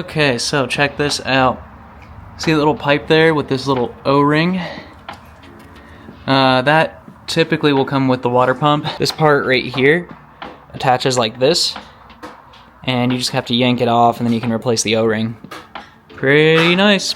Okay, so check this out. See the little pipe there with this little O-ring? That typically will come with the water pump. This part right here attaches like this, and you just have to yank it off, and then you can replace the O-ring. Pretty nice.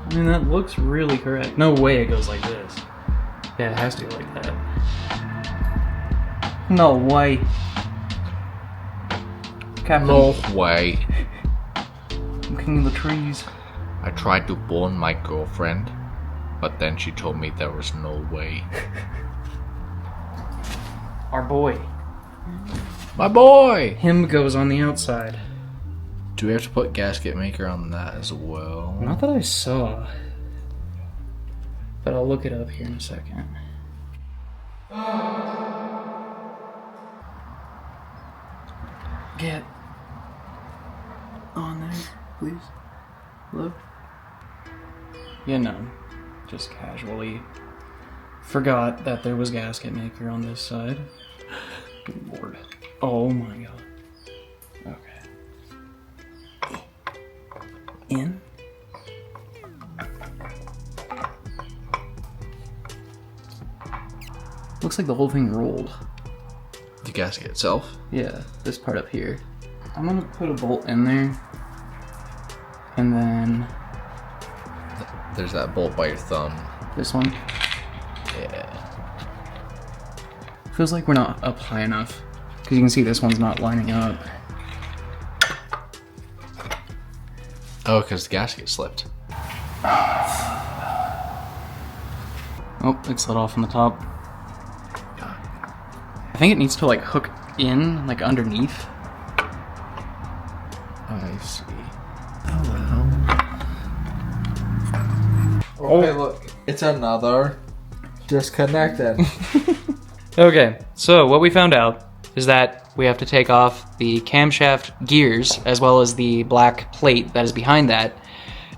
I mean, that looks really correct. No way it goes like this. Yeah, it has to go like that. No way. Captain. No way. I'm king of the trees. I tried to warn my girlfriend, but then she told me there was no way. Our boy. My boy! Him goes on the outside. Do we have to put gasket maker on that as well? Not that I saw. But I'll look it up here in a second. Get on there, please. Look. Yeah, no. Just casually forgot that there was gasket maker on this side. Good lord. Oh my god. Okay. In. Looks like the whole thing rolled. The gasket itself? Yeah, this part up here. I'm gonna put a bolt in there. And then There's that bolt by your thumb. this one. Yeah. Feels like we're not up high enough. Because you can see this one's not lining up. Oh, because the gasket slipped. Oh, it slid off on the top. I think it needs to like hook in, like underneath. I see. Okay, look, it's another disconnected. Okay, so what we found out is that we have to take off the camshaft gears as well as the black plate that is behind that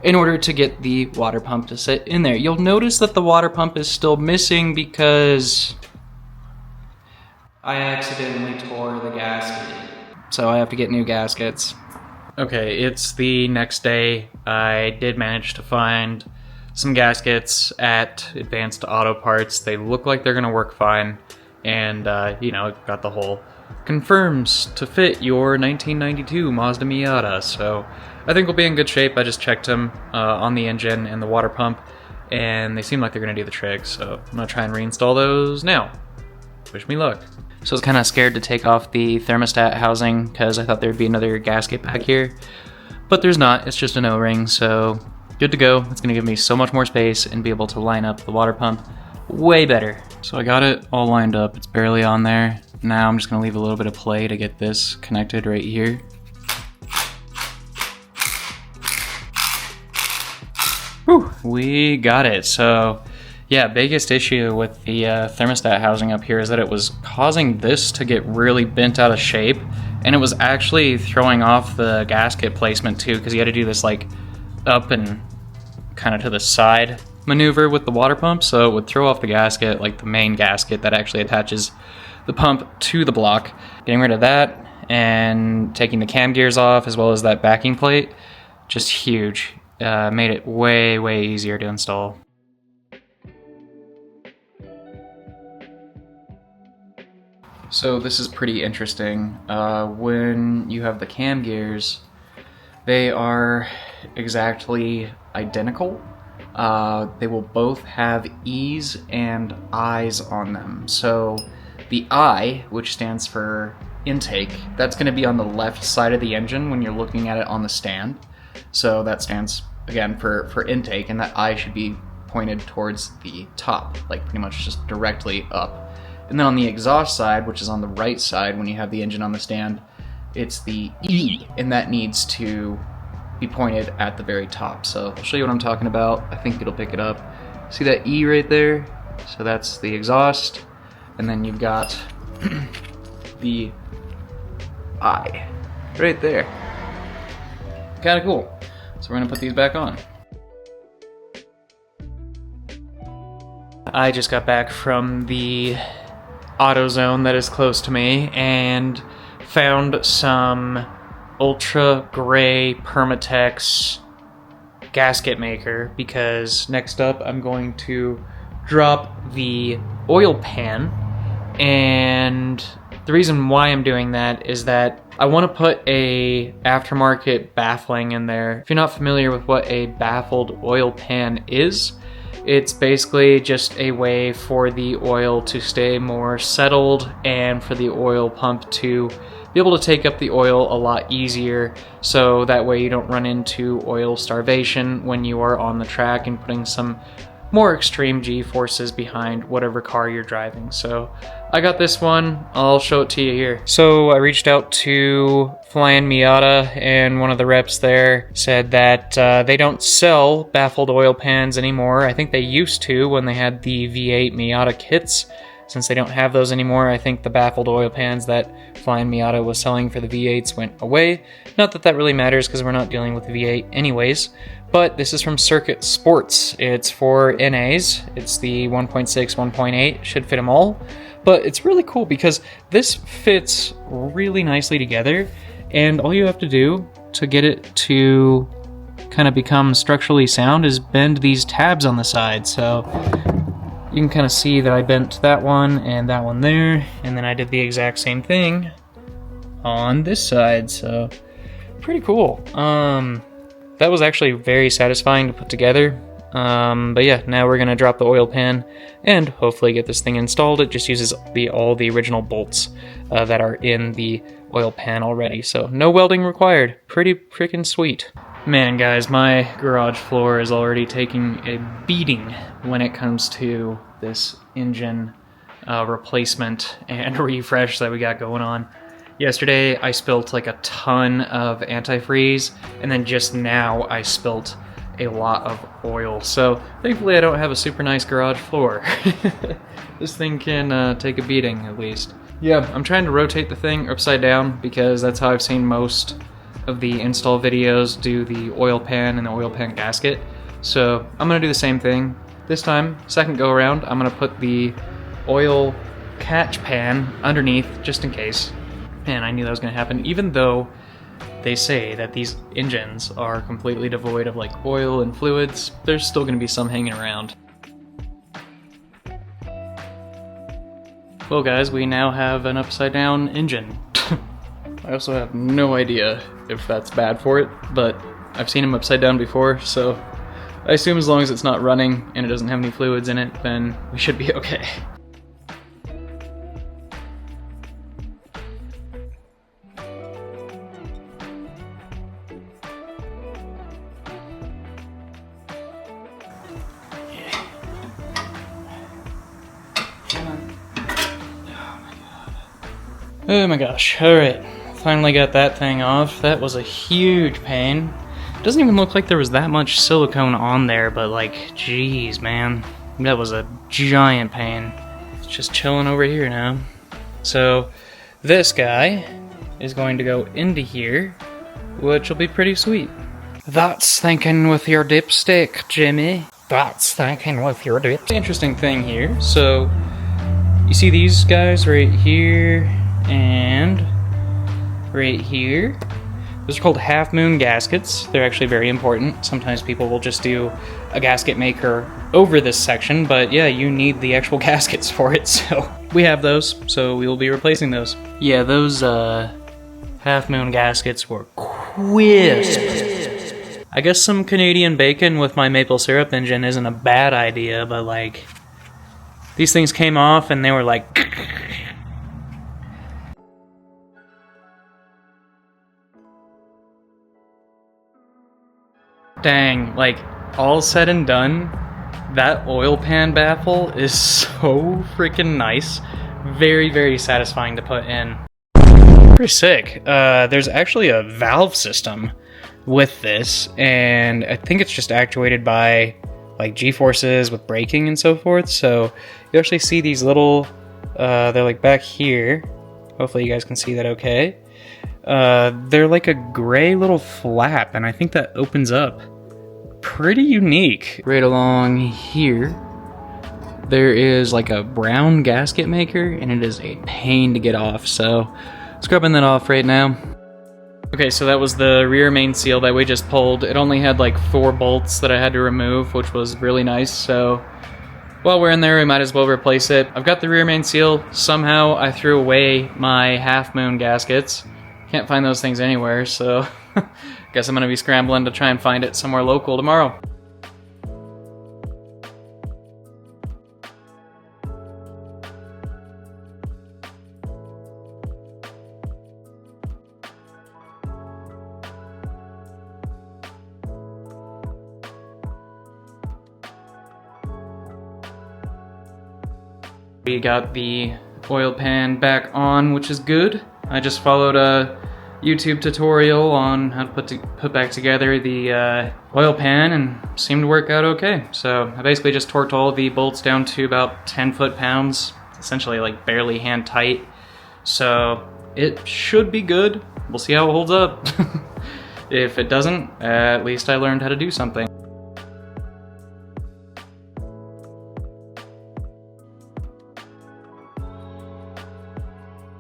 in order to get the water pump to sit in there. You'll notice that the water pump is still missing because I accidentally tore the gasket. So I have to get new gaskets. Okay, it's the next day. I did manage to find some gaskets at Advanced Auto Parts. They look like they're gonna work fine. And, you know, it got the whole confirms to fit your 1992 Mazda Miata. So I think we'll be in good shape. I just checked them on the engine and the water pump, and they seem like they're gonna do the trick. So I'm gonna try and reinstall those now. Wish me luck. So I was kind of scared to take off the thermostat housing because I thought there'd be another gasket back here. But there's not, it's just an O-ring, so good to go. It's gonna give me so much more space and be able to line up the water pump way better. So I got it all lined up, it's barely on there. Now I'm just gonna leave a little bit of play to get this connected right here. Whew, we got it. So yeah, biggest issue with the thermostat housing up here is that it was causing this to get really bent out of shape, and it was actually throwing off the gasket placement too, because you had to do this like up and kind of to the side maneuver with the water pump, so it would throw off the gasket, like the main gasket that actually attaches the pump to the block. Getting rid of that and taking the cam gears off as well as that backing plate, just huge. Made it way easier to install. So this is pretty interesting. When you have the cam gears, they are exactly identical. They will both have E's and I's on them. So the I, which stands for intake, that's going to be on the left side of the engine when you're looking at it on the stand. So that stands, again, for intake, and that I should be pointed towards the top, like pretty much just directly up. And then on the exhaust side, which is on the right side when you have the engine on the stand, it's the E, and that needs to be pointed at the very top. So I'll show you what I'm talking about. I think it'll pick it up. See that E right there? So that's the exhaust. And then you've got the I right there. Kind of cool. So we're gonna put these back on. I just got back from the AutoZone that is close to me and found some ultra gray Permatex gasket maker, because next up I'm going to drop the oil pan, and the reason why I'm doing that is that I want to put a aftermarket baffling in there. If you're not familiar with what a baffled oil pan is, it's basically just a way for the oil to stay more settled and for the oil pump to be able to take up the oil a lot easier, so that way you don't run into oil starvation when you are on the track and putting some more extreme G-forces behind whatever car you're driving. So I got this one, I'll show it to you here. So I reached out to Flying Miata, and one of the reps there said that they don't sell baffled oil pans anymore. I think they used to when they had the V8 Miata kits. Since they don't have those anymore, I think the baffled oil pans that Flying Miata was selling for the V8s went away. Not that that really matters, because we're not dealing with the V8 anyways. But this is from Circuit Sports. It's for NAs. It's the 1.6, 1.8. Should fit them all. But it's really cool because this fits really nicely together, and all you have to do to get it to kind of become structurally sound is bend these tabs on the side. So you can kind of see that I bent that one and that one there, and then I did the exact same thing on this side. So pretty cool. That was actually very satisfying to put together. But yeah, now we're gonna drop the oil pan and hopefully get this thing installed. It just uses all the original bolts that are in the oil pan already, so no welding required. Pretty freaking sweet. Man, guys, my garage floor is already taking a beating when it comes to this engine replacement and refresh that we got going on. Yesterday, I spilt like a ton of antifreeze, and then just now I spilt a lot of oil. So thankfully I don't have a super nice garage floor. This thing can take a beating at least. Yeah, I'm trying to rotate the thing upside down because that's how I've seen most of the install videos do the oil pan and the oil pan gasket. So I'm gonna do the same thing. This time, second go around, I'm gonna put the oil catch pan underneath just in case. Man, I knew that was gonna happen, even though they say that these engines are completely devoid of like oil and fluids. There's still gonna be some hanging around. Well guys, we now have an upside down engine. I also have no idea if that's bad for it, but I've seen them upside down before, so I assume as long as it's not running and it doesn't have any fluids in it, then we should be okay. Oh my gosh, alright. Finally got that thing off. That was a huge pain. Doesn't even look like there was that much silicone on there, but like, geez, man. That was a giant pain. It's just chilling over here now. So, this guy is going to go into here, which will be pretty sweet. That's thinking with your dipstick, Jimmy. That's thinking with your dip. Interesting thing here. So, you see these guys right here and right here? Those are called half-moon gaskets. They're actually very important. Sometimes people will just do a gasket maker over this section, but yeah, you need the actual gaskets for it, so we have those, so we will be replacing those. Yeah, those half-moon gaskets were crisp. I guess some Canadian bacon with my maple syrup engine isn't a bad idea, but like, these things came off and they were like... Dang, like, all said and done, that oil pan baffle is so freaking nice. Very, very satisfying to put in. Pretty sick. There's actually a valve system with this, and I think it's just actuated by like G-forces with braking and so forth. So you actually see these little, they're like back here. Hopefully you guys can see that okay. They're like a gray little flap, and I think that opens up. Pretty unique. Right along here, there is like a brown gasket maker, and it is a pain to get off, so scrubbing that off right now. Okay, so that was the rear main seal that we just pulled. It only had like 4 bolts that I had to remove, which was really nice, so while we're in there, we might as well replace it. I've got the rear main seal. Somehow I threw away my half-moon gaskets. Can't find those things anywhere, so guess I'm gonna be scrambling to try and find it somewhere local tomorrow. We got the oil pan back on, which is good. I just followed a YouTube tutorial on how to put back together the oil pan and seemed to work out okay. So I basically just torqued all the bolts down to about 10 foot-pounds, essentially like barely hand tight. So it should be good. We'll see how it holds up. If it doesn't, at least I learned how to do something.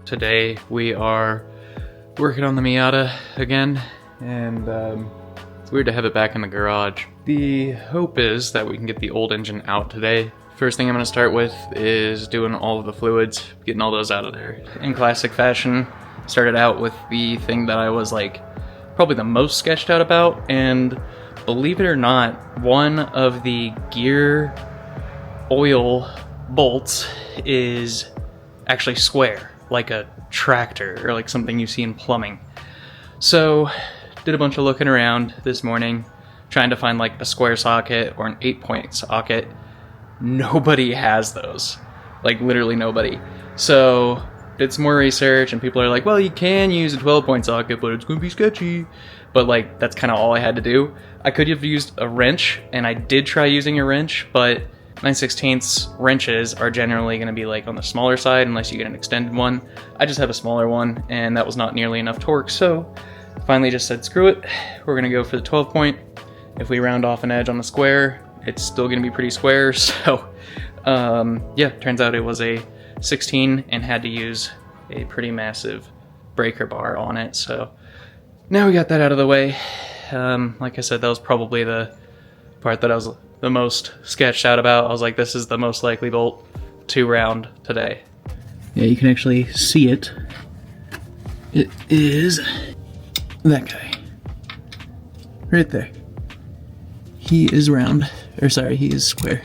Today we are working on the Miata again, and it's weird to have it back in the garage. The hope is that we can get the old engine out today. First thing I'm going to start with is doing all of the fluids, getting all those out of there. In classic fashion, started out with the thing that I was like probably the most sketched out about, and believe it or not, one of the gear oil bolts is actually square, like a tractor or like something you see in plumbing. So did a bunch of looking around this morning trying to find like a square socket or an 8-point socket. Nobody has those, like literally nobody. So did some more research, and people are like, well, you can use a 12-point socket, but it's gonna be sketchy. But like that's kind of all I had to do. I could have used a wrench, and I did try using a wrench, but 9/16 wrenches are generally going to be like on the smaller side unless you get an extended one. I just have a smaller one, and that was not nearly enough torque, so finally just said screw it, we're going to go for the 12-point. If we round off an edge on the square, it's still going to be pretty square. So yeah, turns out it was a 16 and had to use a pretty massive breaker bar on it. So now we got that out of the way. Like I said, that was probably the part that I was the most sketched out about. I was like, this is the most likely bolt to round today. Yeah, you can actually see it. It is that guy. Right there. He is round. Or sorry, he is square.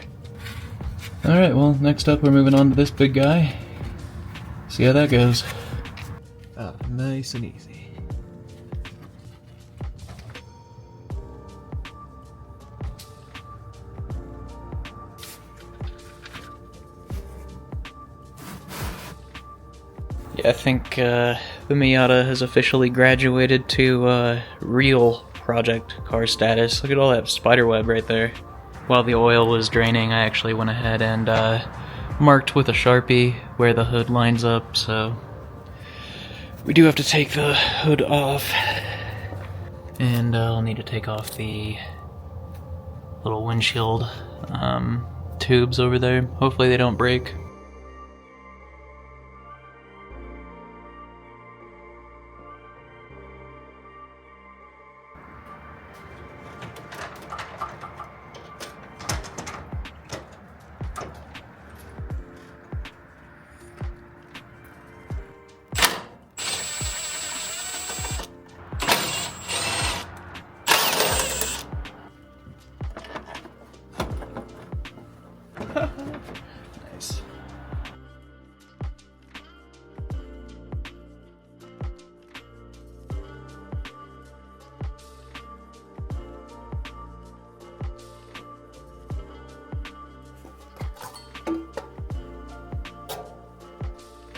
Alright, well, next up we're moving on to this big guy. See how that goes. Oh, nice and easy. Yeah, I think the Miata has officially graduated to real project car status. Look at all that spider web right there. While the oil was draining, I actually went ahead and marked with a Sharpie where the hood lines up, so we do have to take the hood off. And I'll need to take off the little windshield tubes over there. Hopefully they don't break. Nice.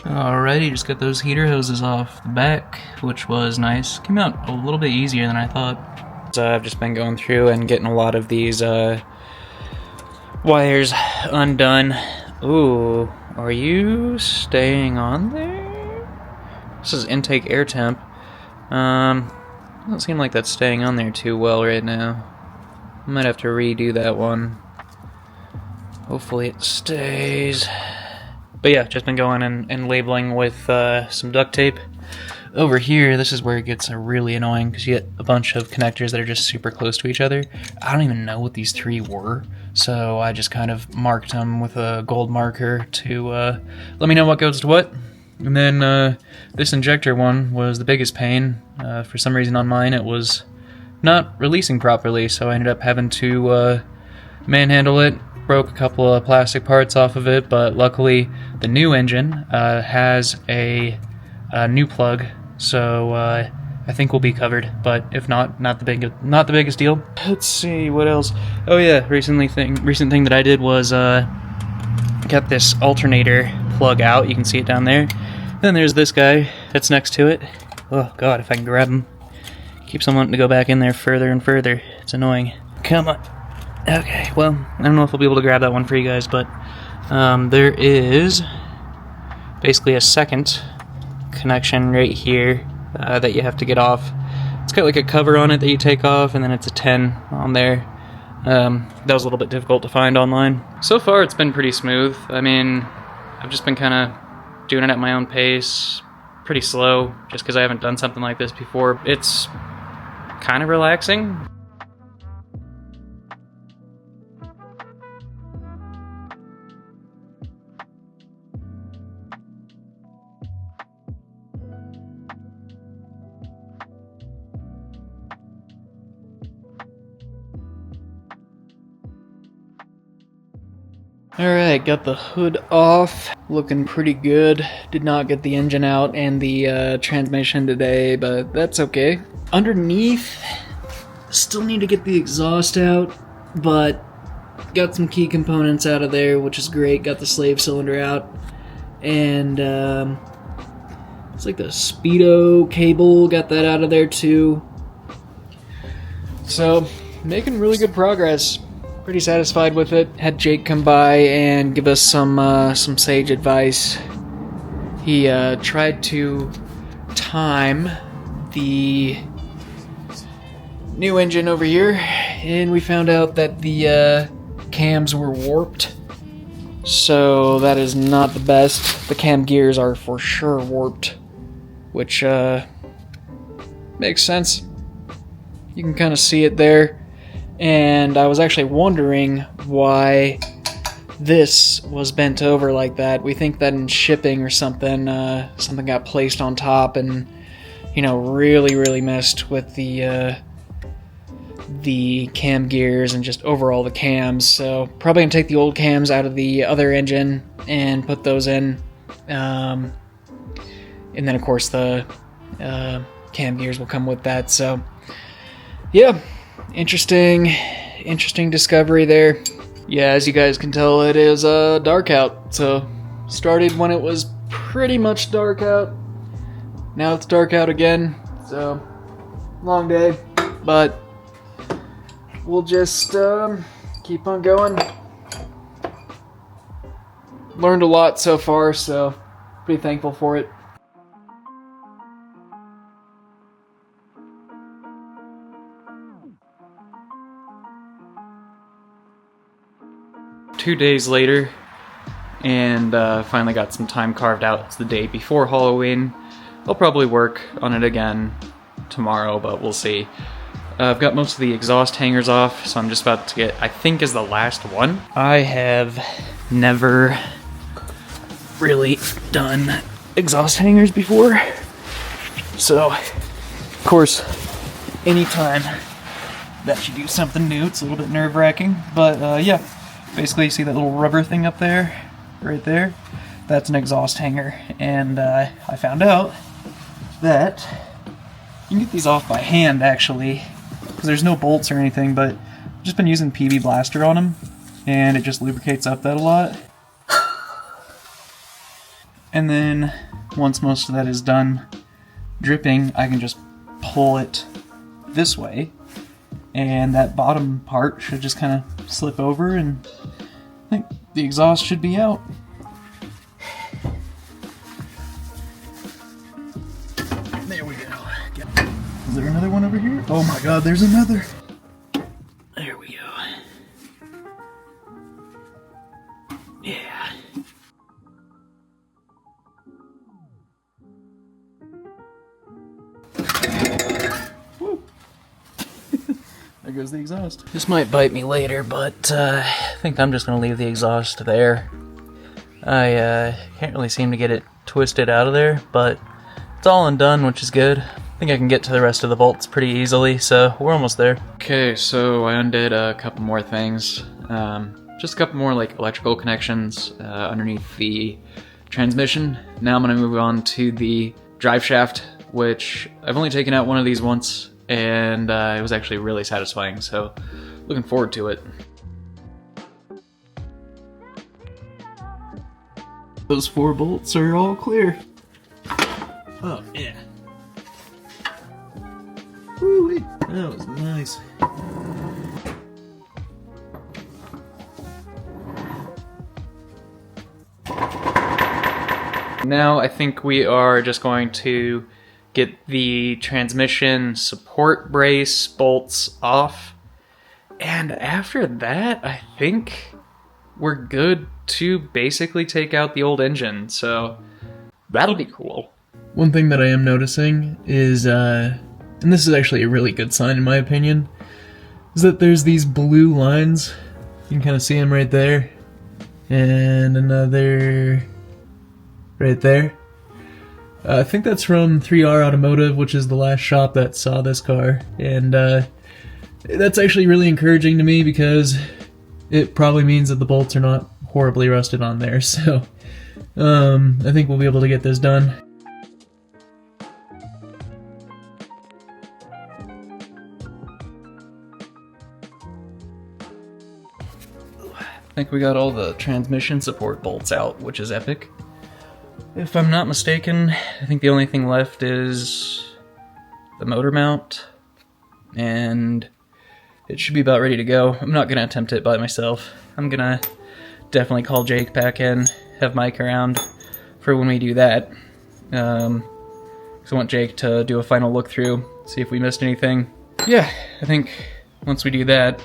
Alrighty, just got those heater hoses off the back, which was nice. Came out a little bit easier than I thought. So I've just been going through and getting a lot of these wires undone. Ooh, are you staying on there? This is intake air temp. Doesn't seem like that's staying on there too well right now. I might have to redo that one. Hopefully it stays. But yeah, just been going and labeling with some duct tape. Over here, this is where it gets really annoying because you get a bunch of connectors that are just super close to each other. I don't even know what these three were, so I just kind of marked them with a gold marker to let me know what goes to what. And then this injector one was the biggest pain. For some reason on mine it was not releasing properly, so I ended up having to manhandle it. Broke a couple of plastic parts off of it, but luckily the new engine has a new plug, so I think we'll be covered. But if not the biggest deal. Let's see what else. Oh yeah, recent thing that I did was got this alternator plug out. You can see it down there. Then there's this guy that's next to it. Oh god, if I can grab him. Keeps on wanting to go back in there further and further. It's annoying. Come on. Okay, well, I don't know if I'll be able to grab that one for you guys, but there is basically a second connection right here that you have to get off. It's got like a cover on it that you take off, and then it's a 10 on there. That was a little bit difficult to find online. So far, it's been pretty smooth. I mean, I've just been kind of doing it at my own pace, pretty slow, just because I haven't done something like this before. It's kind of relaxing. Alright, got the hood off, looking pretty good. Did not get the engine out and the transmission today, but that's okay. Underneath, still need to get the exhaust out, but got some key components out of there, which is great. Got the slave cylinder out, and it's like the speedo cable, got that out of there too. So, making really good progress. Pretty satisfied with it. Had Jake come by and give us some sage advice. He tried to time the new engine over here, and we found out that the cams were warped. So that is not the best. The cam gears are for sure warped, which makes sense. You can kind of see it there. And I was actually wondering why this was bent over like that. We think that in shipping or something, something got placed on top and, you know, really messed with the cam gears and just overall the cams. So probably gonna take the old cams out of the other engine and put those in. And then of course the cam gears will come with that. So yeah. Interesting discovery there. Yeah, as you guys can tell, it is dark out. So, started when it was pretty much dark out. Now it's dark out again. So, long day. But, we'll just keep on going. Learned a lot so far, so pretty thankful for it. Two days later, and finally got some time carved out. It's the day before Halloween. I'll probably work on it again tomorrow, but we'll see. I've got most of the exhaust hangers off, so I'm just about to get, I think is the last one. I have never really done exhaust hangers before, so of course anytime that you do something new, it's a little bit nerve-wracking, but yeah. Basically, you see that little rubber thing up there, right there? That's an exhaust hanger, and I found out that you can get these off by hand, actually, because there's no bolts or anything, but I've just been using PB Blaster on them, and it just lubricates up that a lot. And then, once most of that is done dripping, I can just pull it this way, and that bottom part should just kind of slip over, and I think the exhaust should be out. There we go. Is there another one over here? Oh my god, there's another! There we go. Yeah. Woo. There goes the exhaust. This might bite me later, but I think I'm just gonna leave the exhaust there. I can't really seem to get it twisted out of there, but it's all undone, which is good. I think I can get to the rest of the bolts pretty easily, so we're almost there. Okay, so I undid a couple more things. Just a couple more like electrical connections underneath the transmission. Now I'm gonna move on to the drive shaft, which I've only taken out one of these once, and it was actually really satisfying, so looking forward to it. Those 4 bolts are all clear. Oh, yeah. Woo-wee, that was nice. Now I think we are just going to get the transmission support brace bolts off. And after that, I think we're good to basically take out the old engine. So that'll be cool. One thing that I am noticing is, and this is actually a really good sign in my opinion, is that there's these blue lines. You can kind of see them right there. And another right there. I think that's from 3R Automotive, which is the last shop that saw this car. And that's actually really encouraging to me because it probably means that the bolts are not horribly rusted on there. So I think we'll be able to get this done. I think we got all the transmission support bolts out, which is epic. If I'm not mistaken, I think the only thing left is the motor mount, and it should be about ready to go. I'm not gonna attempt it by myself. I'm gonna definitely call Jake back in, have Mike around for when we do that. So I want Jake to do a final look through, see if we missed anything. Yeah, I think once we do that,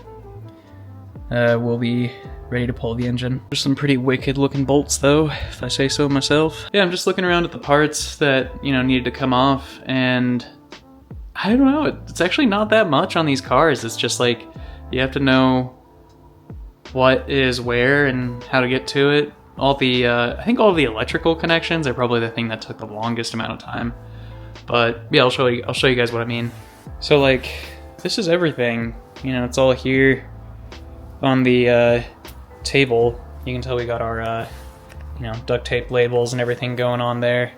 we'll be ready to pull the engine. There's some pretty wicked looking bolts though, if I say so myself. Yeah, I'm just looking around at the parts that, you know, needed to come off, and I don't know, it's actually not that much on these cars. It's just like, you have to know what is where and how to get to it. All the, I think all the electrical connections are probably the thing that took the longest amount of time. But yeah, I'll show you guys what I mean. So like, this is everything. You know, it's all here on the table. You can tell we got our you know, duct tape labels and everything going on there.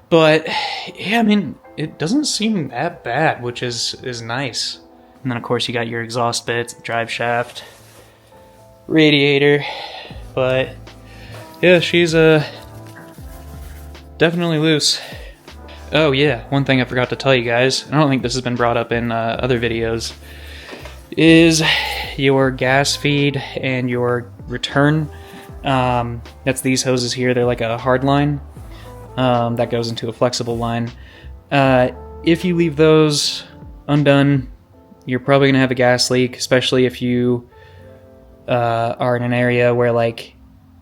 But yeah, I mean, it doesn't seem that bad, which is nice. And then of course you got your exhaust bits, the drive shaft, radiator. But yeah, she's definitely loose. Oh yeah, one thing I forgot to tell you guys, I don't think this has been brought up in other videos, is your gas feed and your return. That's these hoses here. They're like a hard line that goes into a flexible line. If you leave those undone, you're probably gonna have a gas leak, especially if you are in an area where like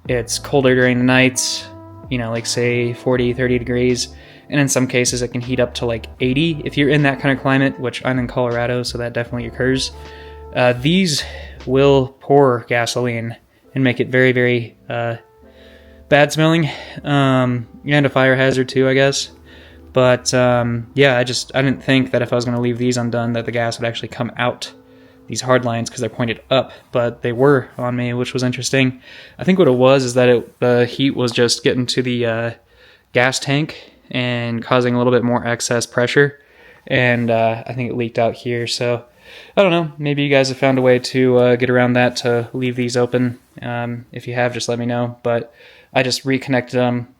it's colder during the nights, you know, like say 40, 30 degrees. And in some cases it can heat up to like 80 if you're in that kind of climate, which I'm in Colorado, so that definitely occurs. These will pour gasoline and make it very, very bad smelling, and a fire hazard too, I guess. But yeah, I didn't think that if I was going to leave these undone that the gas would actually come out these hard lines because they're pointed up, but they were on me, which was interesting. I think what it was is that the heat was just getting to the gas tank and causing a little bit more excess pressure, and I think it leaked out here. So I don't know, maybe you guys have found a way to get around that to leave these open. If you have, just let me know. But I just reconnected them